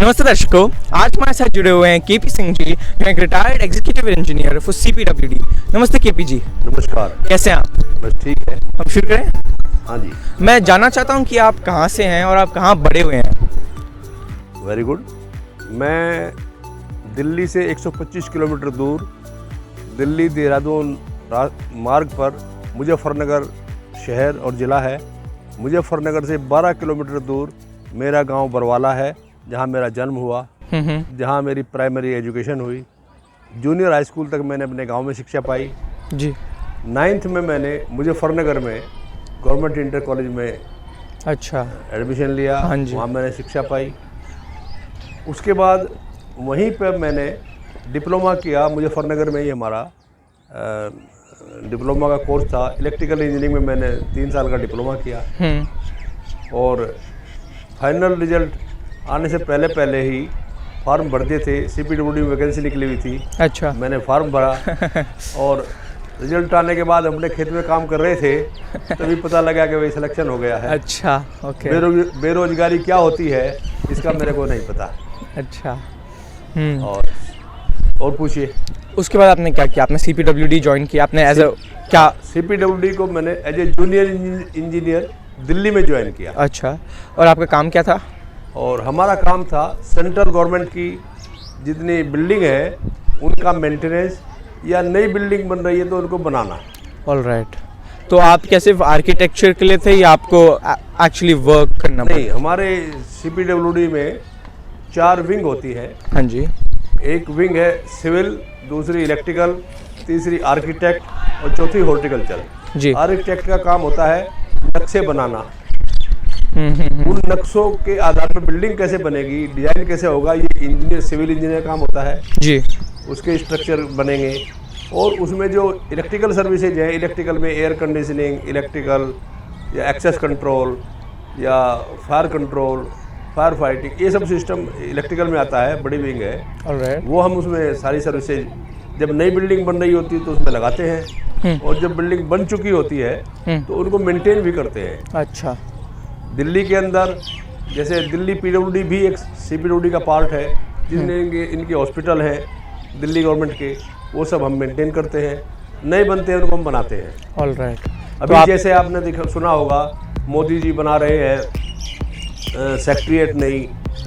नमस्ते दर्शकों, आज हमारे साथ जुड़े हुए हैं केपी सिंह जी, जो एक retired executive engineer for CPWD. नमस्ते केपी जी। नमस्कार। कैसे हैं आप? बस ठीक है। हम शुरू करें? हाँ जी। मैं जानना चाहता हूं कि आप कहां से हैं और आप कहां बड़े हुए हैं। Very good. मैं दिल्ली से 125 किलोमीटर दूर दिल्ली देहरादून मार्ग पर मुजफ्फरनगर शहर और ज़िला है। मुजफ्फरनगर से 12 किलोमीटर दूर मेरा गांव बरवाला है, जहां मेरा जन्म हुआ, जहां मेरी प्राइमरी एजुकेशन हुई। जूनियर हाई स्कूल तक मैंने अपने गांव में शिक्षा पाई जी। 9th में मैंने मुजफ्फरनगर में गवर्नमेंट इंटर कॉलेज में अच्छा। एडमिशन लिया। हाँ जी। वहाँ मैंने शिक्षा पाई। उसके बाद वहीं पर मैंने डिप्लोमा किया। मुजफ्फरनगर में ही हमारा डिप्लोमा का कोर्स था। इलेक्ट्रिकल इंजीनियरिंग में मैंने 3 साल का डिप्लोमा किया और फाइनल रिजल्ट आने से पहले ही फॉर्म भर दिए थे। सीपीडब्ल्यूडी में वैकेंसी निकली हुई थी। अच्छा। मैंने फॉर्म भरा और रिजल्ट आने के बाद अपने खेत में काम कर रहे थे, तभी पता लगा कि भाई सिलेक्शन हो गया है। अच्छा, ओके। बेरोजगारी क्या होती है इसका मेरे को नहीं पता। अच्छा। और पूछिए। उसके बाद आपने क्या किया? आपने सीपीडब्ल्यूडी ज्वाइन किया? आपने एज अ क्या? सीपीडब्ल्यूडी को मैंने as a junior engineer Delhi में ज्वाइन किया। अच्छा। और आपका काम क्या था? और हमारा काम था सेंट्रल गवर्नमेंट की जितनी बिल्डिंग है उनका मेंटेनेंस, या नई बिल्डिंग बन रही है तो उनको बनाना। All right. तो आप क्या सिर्फ आर्किटेक्चर के लिए थे या आपको एक्चुअली वर्क करना पड़ा? नहीं, हमारे सीपीडब्ल्यूडी में 4 विंग होती है। हाँ जी। एक विंग है सिविल, दूसरी इलेक्ट्रिकल, तीसरी आर्किटेक्ट और चौथी हॉर्टिकल्चर। जी। आर्किटेक्ट का काम होता है नक्शे बनाना। उन नक्शों के आधार पर बिल्डिंग कैसे बनेगी, डिजाइन कैसे होगा, ये इंजीनियर सिविल इंजीनियर काम होता है जी। उसके स्ट्रक्चर बनेंगे। और उसमें जो इलेक्ट्रिकल सर्विसेज हैं, इलेक्ट्रिकल में एयर कंडीशनिंग, इलेक्ट्रिकल या एक्सेस कंट्रोल या फायर कंट्रोल, फायर फाइटिंग, ये सब सिस्टम इलेक्ट्रिकल में आता है, बड़ी विंग है। ऑलराइट। वो हम उसमें सारी सर्विसेज जब नई बिल्डिंग बन रही होती है तो उसमें लगाते हैं, और जब बिल्डिंग बन चुकी होती है तो उनको मेंटेन भी करते हैं। अच्छा। दिल्ली के अंदर जैसे दिल्ली पीडब्ल्यूडी भी एक सीपीडब्ल्यूडी का पार्ट है, जिनमें इनके हॉस्पिटल हैं दिल्ली गवर्नमेंट के, वो सब हम मेंटेन करते हैं। नए बनते हैं उनको हम बनाते हैं। ऑलराइट। अभी जैसे आपने सुना होगा मोदी जी बना रहे हैं सेक्रेटेरिएट,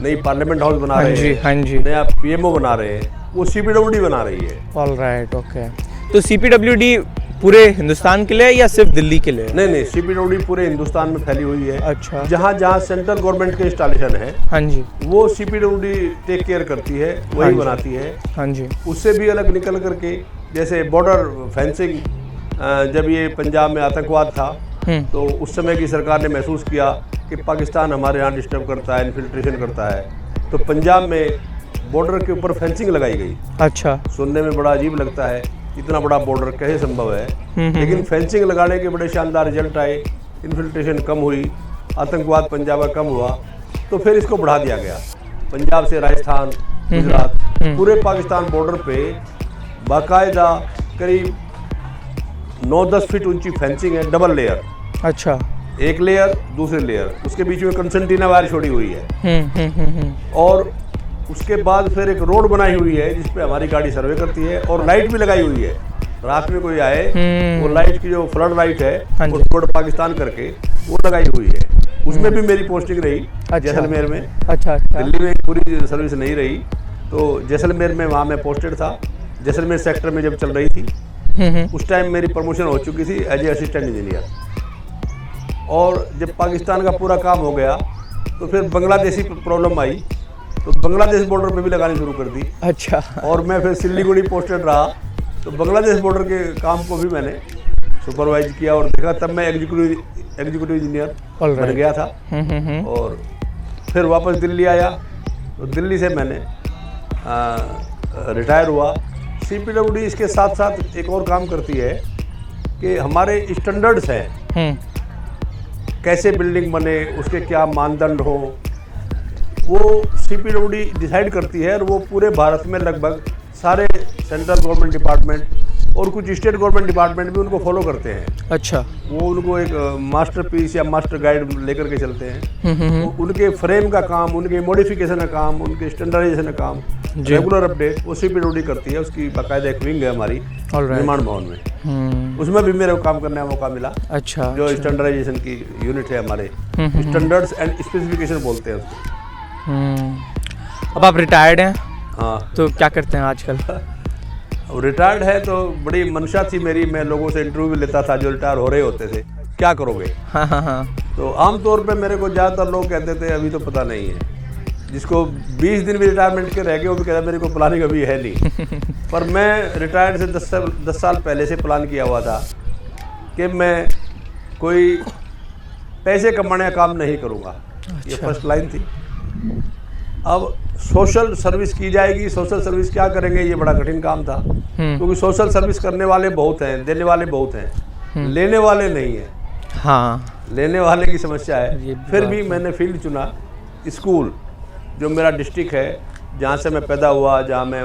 नई पार्लियामेंट हाउस बना रहे हैं। हाँ जी। नया पीएमओ बना रहे हैं, वो सीपीडब्ल्यूडी बना रही है। Alright, okay. तो सीपीडब्ल्यूडी पूरे हिंदुस्तान के लिए या सिर्फ दिल्ली के लिए? नहीं, सीपीडब्ल्यूडी पूरे हिंदुस्तान में फैली हुई है। अच्छा। जहाँ जहाँ सेंट्रल गवर्नमेंट के इंस्टॉलेशन है, हाँ जी, वो सीपीडब्ल्यूडी टेक केयर करती है, वही बनाती है। हाँ जी। उससे भी अलग निकल करके जैसे बॉर्डर फेंसिंग, जब ये पंजाब में आतंकवाद था तो उस समय की सरकार ने महसूस किया कि पाकिस्तान हमारे यहाँ डिस्टर्ब करता है, इन्फिल्ट्रेशन करता है, तो पंजाब में बॉर्डर के ऊपर फेंसिंग लगाई गई। अच्छा। सुनने में बड़ा अजीब लगता है, इतना बड़ा बॉर्डर कैसे संभव है, लेकिन फेंसिंग लगाने के बड़े शानदार रिजल्ट आए, इन्फिल्ट्रेशन कम हुई, आतंकवाद पंजाब का कम हुआ, तो फिर इसको बढ़ा दिया गया। पंजाब से राजस्थान, गुजरात, पूरे पाकिस्तान बॉर्डर पे बाकायदा करीब 9-10 फीट ऊंची फेंसिंग है, डबल लेयर। अच्छा। एक लेयर, दूसरे लेयर, उसके बीच में कंसंटीना वायर छोड़ी हुई है। और उसके बाद फिर एक रोड बनाई हुई है जिस पे हमारी गाड़ी सर्वे करती है, और लाइट भी लगाई हुई है। रात में कोई आए वो लाइट की जो फ्लड लाइट है, वो बॉर्डर पाकिस्तान करके वो लगाई हुई है। उसमें भी मेरी पोस्टिंग रही। अच्छा। जैसलमेर में। अच्छा। दिल्ली में पूरी सर्विस नहीं रही, तो जैसलमेर में वहाँ मैं पोस्टेड था। जैसलमेर सेक्टर में जब चल रही थी उस टाइम मेरी प्रमोशन हो चुकी थी एज ए असिस्टेंट इंजीनियर। और जब पाकिस्तान का पूरा काम हो गया तो फिर बांग्लादेशी प्रॉब्लम आई, तो बांग्लादेश बॉर्डर पे भी लगानी शुरू कर दी। अच्छा। और मैं फिर सिल्लीगुड़ी पोस्टेड रहा, तो बांग्लादेश बॉर्डर के काम को भी मैंने सुपरवाइज किया और देखा। तब मैं एग्जीक्यूटिव इंजीनियर बन गया था। और फिर वापस दिल्ली आया, तो दिल्ली से मैंने रिटायर हुआ। सीपीडब्ल्यूडी इसके साथ साथ एक और काम करती है कि हमारे स्टैंडर्ड्स हैं, कैसे बिल्डिंग बने, उसके क्या मानदंड हो, वो सीपीडब्ल्यूडी डिसाइड करती है। और वो पूरे भारत में लगभग सारे सेंट्रल गवर्नमेंट डिपार्टमेंट और कुछ स्टेट गवर्नमेंट डिपार्टमेंट भी उनको फॉलो करते हैं। अच्छा। वो उनको एक मास्टर पीस या मास्टर गाइड लेकर के चलते हैं। उनके फ्रेम का काम, उनके मॉडिफिकेशन का काम, उनके स्टैंडर्डाइजेशन का काम, रेगुलर अपडेट वो CPWD करती है। उसकी बाकायदा एक विंग है हमारी निर्माण भवन में। उसमें भी मेरे को काम करने का मौका मिला। अच्छा। जो स्टैंडर्डाइजेशन की यूनिट है हमारे, स्टैंडर्ड्स एंड स्पेसिफिकेशन बोलते हैं उसको। अब आप रिटायर्ड हैं? हाँ। तो क्या करते हैं आजकल? रिटायर्ड है तो बड़ी मंशा थी मेरी, मैं लोगों से इंटरव्यू भी लेता था जो रिटायर हो रहे होते थे, क्या करोगे। हाँ। तो आमतौर पे मेरे को ज़्यादातर लोग कहते थे अभी तो पता नहीं है। जिसको 20 दिन भी रिटायरमेंट के रह गए वो भी कहता मेरे को प्लानिंग अभी है नहीं। पर मैं रिटायर्ड से 10 साल पहले से प्लान किया हुआ था कि मैं कोई पैसे कमाने का काम नहीं करूँगा। ये फर्स्ट लाइन थी। अब सोशल सर्विस की जाएगी। सोशल सर्विस क्या करेंगे, ये बड़ा कठिन काम था, क्योंकि सोशल सर्विस करने वाले बहुत हैं, देने वाले बहुत हैं, लेने वाले नहीं हैं। हाँ, लेने वाले की समस्या है। फिर भी मैंने फील्ड चुना, स्कूल जो मेरा डिस्ट्रिक्ट है, जहाँ से मैं पैदा हुआ, जहाँ मैं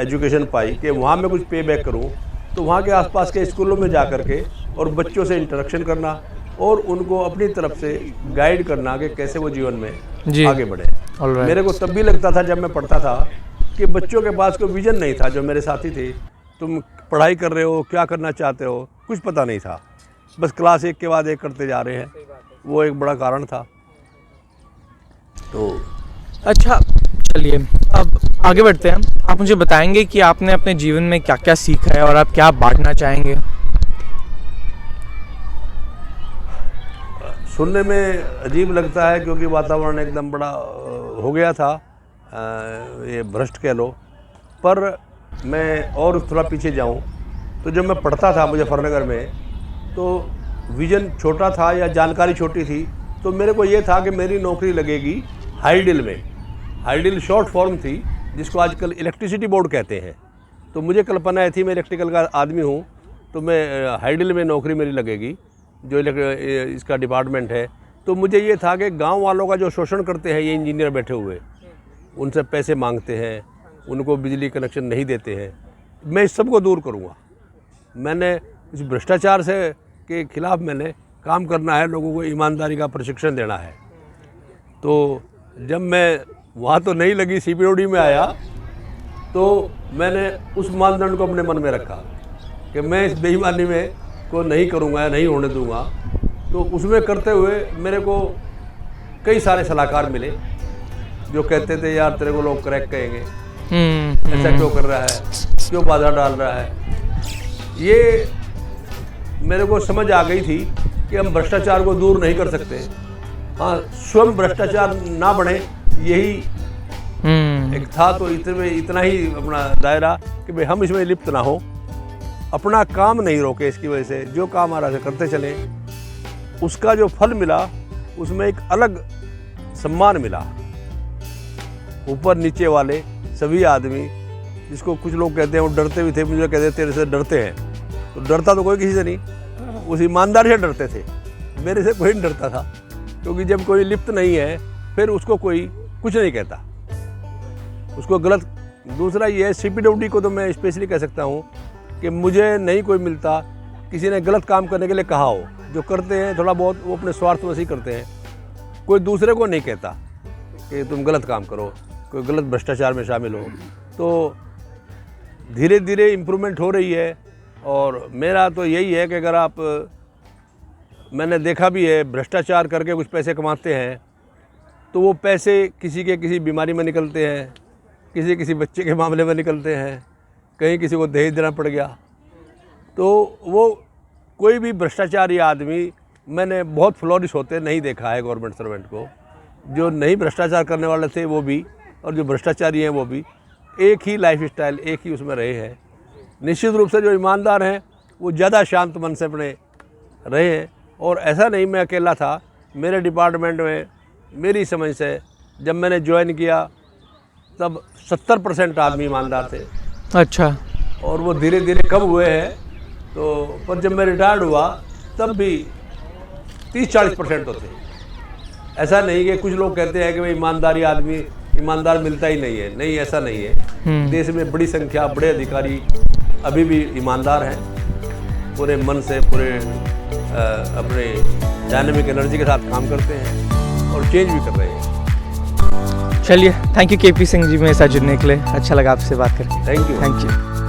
एजुकेशन पाई, कि वहाँ मैं कुछ पे बैक करूँ। तो वहाँ के आसपास के स्कूलों में जा कर के और बच्चों से इंटरेक्शन करना और उनको अपनी तरफ से गाइड करना कि कैसे वो जीवन में आगे बढ़े। मेरे को तब भी लगता था जब मैं पढ़ता था कि बच्चों के पास कोई विजन नहीं था। जो मेरे साथी थे, तुम पढ़ाई कर रहे हो, क्या करना चाहते हो, कुछ पता नहीं था, बस क्लास एक के बाद एक करते जा रहे हैं। वो एक बड़ा कारण था। तो अच्छा, चलिए अब आगे बढ़ते हैं। आप मुझे बताएंगे कि आपने अपने जीवन में क्या क्या सीखा है और आप क्या बांटना चाहेंगे? सुनने में अजीब लगता है क्योंकि वातावरण एकदम बड़ा हो गया था, ये भ्रष्ट कह लो। पर मैं और थोड़ा पीछे जाऊं तो जब मैं पढ़ता था मुजफ्फरनगर में, तो विजन छोटा था या जानकारी छोटी थी। तो मेरे को ये था कि मेरी नौकरी लगेगी हाईडिल में। हाईडिल शॉर्ट फॉर्म थी, जिसको आजकल इलेक्ट्रिसिटी बोर्ड कहते हैं। तो मुझे कल्पना थी, मैं इलेक्ट्रिकल का आदमी हूँ, तो मैं हाईडिल में नौकरी मेरी लगेगी, जो इसका डिपार्टमेंट है। तो मुझे ये था कि गांव वालों का जो शोषण करते हैं ये इंजीनियर बैठे हुए, उनसे पैसे मांगते हैं, उनको बिजली कनेक्शन नहीं देते हैं, मैं इस सब को दूर करूँगा। मैंने इस भ्रष्टाचार से के खिलाफ मैंने काम करना है, लोगों को ईमानदारी का प्रशिक्षण देना है। तो जब मैं वहाँ तो नहीं लगी, CPWD में आया, तो मैंने उस मानदंड को अपने मन में रखा कि मैं इस बेईमानी में को नहीं करूँगा या नहीं होने दूँगा। तो उसमें करते हुए मेरे को कई सारे सलाहकार मिले जो कहते थे यार तेरे को लोग क्रैक कहेंगे, ऐसा क्यों कर रहा है, क्यों बाधा डाल रहा है। ये मेरे को समझ आ गई थी कि हम भ्रष्टाचार को दूर नहीं कर सकते। हाँ, स्वयं भ्रष्टाचार ना बढ़े, यही एक था। तो इतना ही अपना दायरा कि भाई हम इसमें लिप्त ना हो, अपना काम नहीं रोके। इसकी वजह से जो काम आ रहा है करते चले। उसका जो फल मिला उसमें एक अलग सम्मान मिला। ऊपर नीचे वाले सभी आदमी, जिसको कुछ लोग कहते हैं वो डरते भी थे, मुझे कहते तेरे से डरते हैं। तो डरता तो कोई किसी से नहीं, उस ईमानदार से डरते थे। मेरे से कोई नहीं डरता था, क्योंकि जब कोई लिप्त नहीं है फिर उसको कोई कुछ नहीं कहता, उसको गलत। दूसरा ये है, CPWD को तो मैं स्पेशली कह सकता हूँ कि मुझे नहीं कोई मिलता किसी ने गलत काम करने के लिए कहा हो। जो करते हैं थोड़ा बहुत वो अपने स्वार्थ वश ही करते हैं, कोई दूसरे को नहीं कहता कि तुम गलत काम करो, कोई गलत भ्रष्टाचार में शामिल हो। तो धीरे धीरे इम्प्रूवमेंट हो रही है। और मेरा तो यही है कि अगर आप, मैंने देखा भी है, भ्रष्टाचार करके कुछ पैसे कमाते हैं तो वो पैसे किसी के किसी बीमारी में निकलते हैं, किसी बच्चे के मामले में निकलते हैं, कहीं किसी को दहेज देना पड़ गया। तो वो कोई भी भ्रष्टाचारी आदमी मैंने बहुत फ्लोरिश होते नहीं देखा है गवर्नमेंट सर्वेंट को। जो नहीं भ्रष्टाचार करने वाले थे वो भी, और जो भ्रष्टाचारी हैं वो भी, एक ही लाइफ स्टाइल, एक ही उसमें रहे हैं। निश्चित रूप से जो ईमानदार हैं वो ज़्यादा शांत मन से अपने रहे हैं। और ऐसा नहीं मैं अकेला था, मेरे डिपार्टमेंट में मेरी समझ से जब मैंने ज्वाइन किया तब 70% आदमी ईमानदार थे। अच्छा। और वो धीरे धीरे कम हुए हैं। तो पर जब मैं रिटायर्ड हुआ तब भी 30-40% तो थे। ऐसा नहीं कि कुछ लोग कहते हैं कि भाई ईमानदारी आदमी ईमानदार मिलता ही नहीं है। नहीं, ऐसा नहीं है। देश में बड़ी संख्या बड़े अधिकारी अभी भी ईमानदार हैं, पूरे मन से, पूरे अपने डायनेमिक एनर्जी के साथ काम करते हैं और चेंज भी कर रहे हैं। चलिए, thank you KP Singh ji मेरे साथ जुड़ने के लिए। अच्छा लगा आपसे बात करके। Thank you. Thank you.